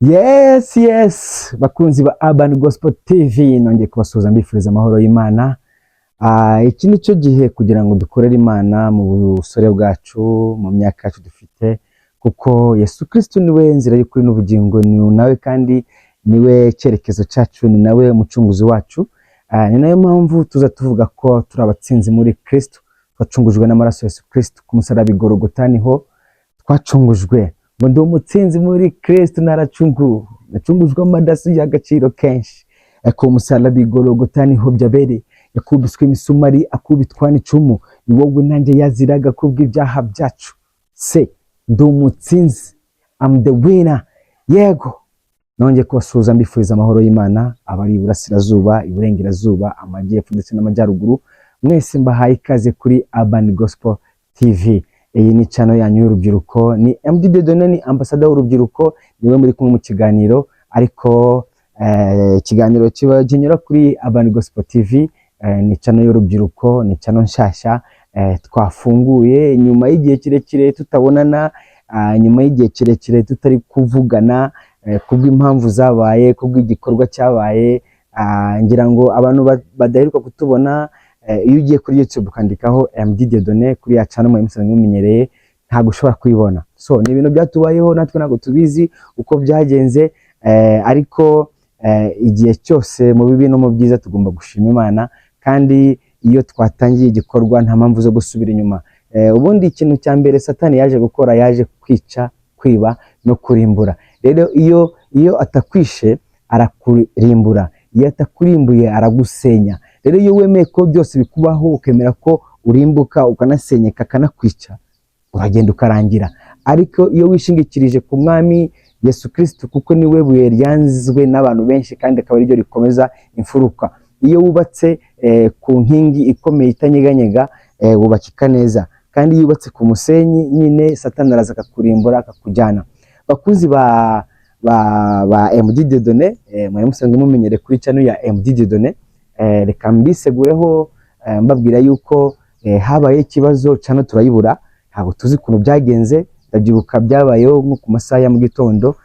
Yes, bakunzi ba Urban Gospel TV, nongeye kubasuhuza mbifuriza amahoro y'Imana. Iki ni cyo gihe kugira ngo dukorere Imana mu busore bwacu, mu myaka yacu dufite, kuko Yesu Kristo niwe nzira y'ukuri n'ubugingo, ni nawe kandi niwe cyerekezo cyacu, ni nawe umucunguzi wacu. Ni nayo mpamvu tuza tuvuga ko turi abatsinzi muri Kristo, twacungujwe n'amaraso ya Yesu Kristo ku musaraba i Golgotha, niho twacungujwe. Ngo ndi umutsinzi muri Kristo, nacungujwe amadaso y'agaciro kenshi, ku musaraba i Golgotha niho byabereye, yakubiswe imisumari, akubitwa n'icumu, ni wowe nanjye yaziraga kubw'ibyaha byacu. Ndi umutsinzi, I'm the winner. Yego, nongeye kubasuhuza mbifuriza amahoro y'Imana, abari iburasirazuba, iburengerazuba, amajyepfo ndetse n'amajyaruguru, mwese mbahaye ikaze kuri Urban Gospel TV. Iyi ni channel yanyu y'urubyiruko, ni MD Dieudonné, ni ambassadeur w'urubyiruko, niwe muri kumwe mu kiganiro, ariko ikiganiro kiba ginyura kuri Urban Gospel TV. Ni channel y'urubyiruko, ni channel nshasha twafunguye nyuma y'igihe kirekire tutabonana, nyuma y'igihe kirekire tutari kuvugana, kubw'impamvu zabaye, kubw'igikorwa cyabaye. Ngira ngo abantu badaheruka kutubona, iyo ugiye kuri YouTube ukandikaho MD Dieudonné kuri ya channel mwe musanzwe mumenyereye, ntago ushobora kuyibona. Ni ibintu byatubayeho, natwe ntago tubizi uko byagenze, ariko igihe cyose mu bibi no mu byiza tugomba gushima Imana, kandi iyo twatangiye igikorwa nta mpamvu zo gusubira inyuma. Ubundi ikintu cya mbere Satani yaje gukora, yaje kwica, kwiba no kurimbura. Rero iyo atakwishe arakurimbura, iyo atakurimbuye aragusenya. Rero iyo wemeye ko byose bikubaho, ukemera ko urimbuka, ukanasenyeka, kanakwica, uragenda ukarangira. Ariko iyo wishingikirije ku mwami Yesu Kristo, kuko niwe buye ryanzwe n'abantu benshi kandi akaba ariryo rikomeza imfuruka. Iyo wubatse ku nkingi ikomeye itanyeganyega, wubakika neza, kandi iyo yubatse ku musenyi nyine Satani araza akakurimbura, akakujyana. Bakuzi ba MD Dieudonné, mwari musanzwe mumenyere kuri channel ya MD Dieudonné, reka mbisegureho mbabwira yuko habaye ikibazo, channel turayibura, ntabwo tuzi ukuntu byagenze. Ndabyibuka byabayeho nko ku masaha ya mu gitondo,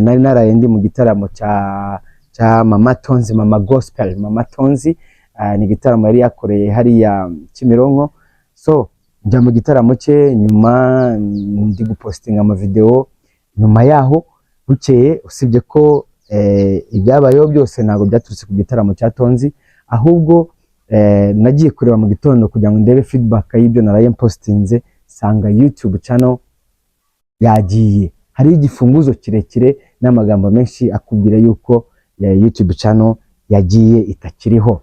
nari naraye ndi mu gitaramo cya Mama Tonzi, Mama Gospel. Mama Tonzi ni igitaramo yari yakoreye hariya Kimironko. Njya mu gitaramo cye, nyuma ndi gupostinga amavideo. Nyuma yaho bukeye, usibye ko ibyabayeho byose ntabwo byaturutse ku gitaramo cya Tonzi, ahubwo nagiye kureba mu gitondo kugira ngo ndebe feedback y'ibyo naraye postinze, sanga YouTube channel yagiye. Hari igifunguzo kirekire n'amagambo menshi akubwira yuko YouTube channel yagiye itakiriho.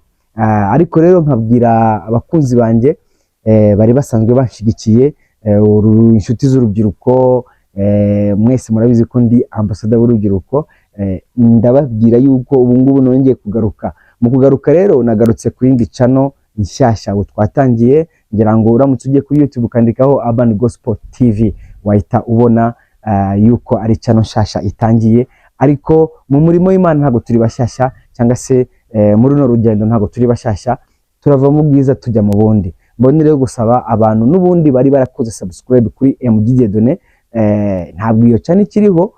Ariko rero nkabwira abakunzi banjye bari basanzwe banshigikiye, inshuti z'urubyiruko, mwese murabizi ko ndi ambassadeur w'urubyiruko. Ndababwira yuko ubu ngubu nongeye kugaruka. Mu kugaruka rero nagarutse ku yindi channel nshyashya twatangiye. Ngira ngo uramutse ugiye kuri YouTube ukandikaho Urban Gospel TV, wahita ubona yuko ari channel nshasha itangiye. Ariko mu murimo w'Imana ntabwo turi bashyashya, cyangwa se muri runo rugendo ntabwo turi bashyashya, turava mu bwiza tujya mu bundi. Mbone rero gusaba abantu n'ubundi bari barakoze subscribe kuri MD Dieudonné, ntabwo iyo channel ikiriho.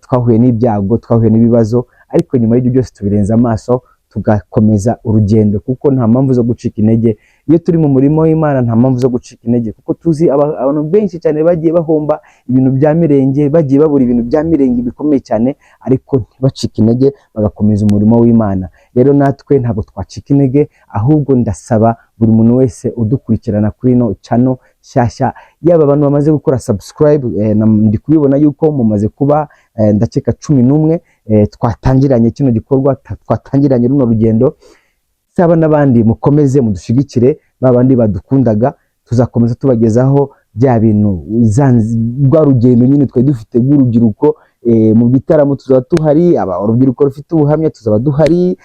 Twahuye n'ibyago, twahuye n'ibibazo, ariko nyuma y'ibyo byose tubirenza amaso tugakomeza urugendo, kuko nta mpamvu zo gucika intege. Iyo turi mu murimo w'Imana nta mpamvu zo gucika intege, kuko tuzi abantu benshi cyane bagiye bahomba ibintu bya mirenge, bagiye babura ibintu bya mirenge bikomeye cyane, ariko ntibacika intege, bagakomeza umurimo w'Imana. Rero natwe ntabwo twacika intege, ahubwo ndasaba buri muntu wese udukurikirana kuri no channel shyashya, yaba abantu bamaze gukora subscribe, ndi kubibona yuko mumaze kuba ndakeka 11, twatangiranye kino gikorwa, twatangiranye runo rugendo. Saba n'abandi mukomeze mudushigikire, babandi badukundaga, tuzakomeza tubagezaho bya bintu, rwa rugendo nyine twari dufite rw'urubyiruko. Mu bitaramo tuzaba tuhari, urubyiruko rufite ubuhamya tuzaba duhari,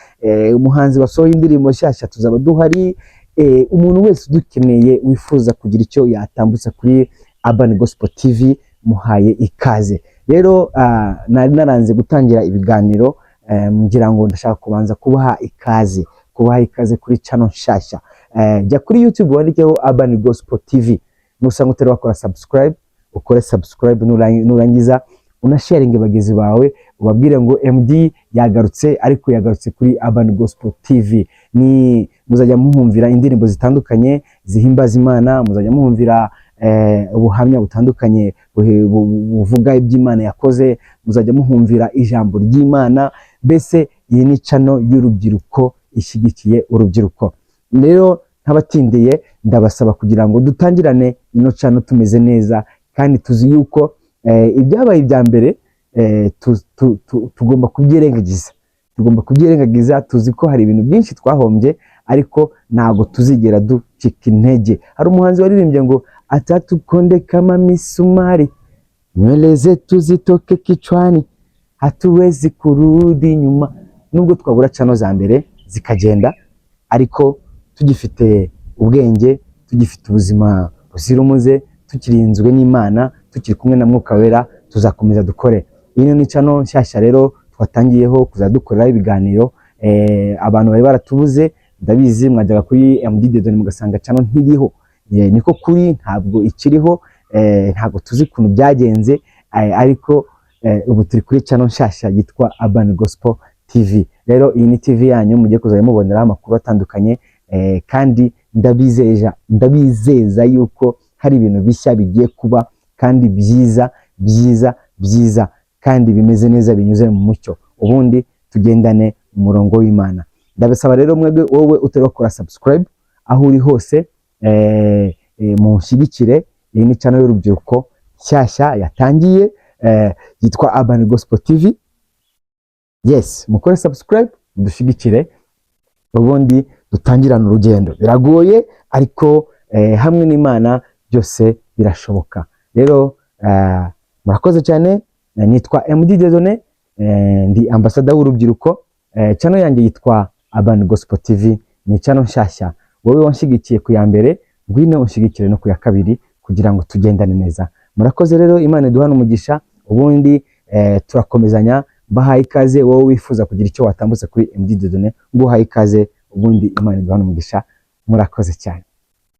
umuhanzi wasohoye indirimbo nshyashya tuzaba duhari. Umuntu wese udukeneye wifuza kugira icyo yatambutsa kuri Urban Gospel TV, muhaye ikaze. Rero nari naranze gutangira ibiganiro, ngira ngo ndashaka kubanza kubaha ikaze kuri channel nshyashya. Jya kuri YouTube wandikeho Urban Gospel TV, nusanga utari wakora subscribe, ukore subscribe, nurangiza unasharinge bagenzi bawe, ubabwire ngo MD yagarutse, ariko yagarutse kuri Urban Gospel TV. Ni muzajya muhumvira indirimbo zitandukanye zihimbaza Imana, muzajya muhumvira ubuhamya butandukanye buvuga iby'Imana yakoze, muzajya muhumvira ijambo ry'Imana. Mbese iyi ni channel y'urubyiruko ishyigikiye urubyiruko. Rero ntabatindiye, ndabasaba kugira ngo dutangirane ino channel tumeze neza, kandi tuzi yuko ibyabaye ibya mbere tugomba kubyirengagiza. Tuzi ko hari ibintu byinshi twahombye, ariko ntago tuzigera ducika intege. Hari umuhanzi waririmbye ngo atatukonde kama misumari, nywele zetu zitoke kichwani, hatuwezi kurudi nyuma. Nubwo twabura channel za mbere zikagenda, ariko tugifite ubwenge, tugifite ubuzima buzira umuze, tukirinzwe n'Imana, tukiri kumwe na Mwuka Wera, tuzakomeza dukore. Iyi ni channel nshyashya rero twatangiyeho kuzadukorera ibiganiro. Abantu bari baratubuze, ndabizi mwajyaga kuri MD Dedone mugasanga channel ntiriho. Niko kuri, ntabwo ikiriho, ntabwo tuzi ukuntu byagenze, ariko ubu turi kuri channel nshyashya yitwa Urban Gospel TV. Rero iyi ni TV yanyu, mugiye kuzajya mubonera amakuru atandukanye, kandi ndabizeza yuko hari ibintu bishya bigiye kuba, kandi byiza kandi bimeze neza, binyuze mu mucyo, ubundi tugendane mu murongo w'Imana. Ndabasaba rero mwebwe, wowe utarakora subscribe aho uri hose, munshyigikire. Iyi ni channel y'urubyiruko nshyashya yatangiye, yitwa Urban Gospel TV. Yes, mukore subscribe, dushyigikire, ubundi dutangirana urugendo. Biragoye, ariko hamwe n'Imana byose birashoboka. Rero murakoze cyane. Nitwa MD Dedone, ndi ambassador w'urubyiruko. Channel yanjye yitwa Urban Gospel TV, ni channel nshyashya. Wowe wanshyigikiye ku ya mbere, ngwino unshyigikire no ku ya kabiri, kugira ngo tugendane neza. Murakoze rero, Imana iduhana umugisha, ubundi turakomezanya. Bahaye ikaze wowe wifuza kugira icyo watambutse kuri MD Dedone, nguhaye ikaze, ubundi Imana iduhana umugisha. Murakoze cyane.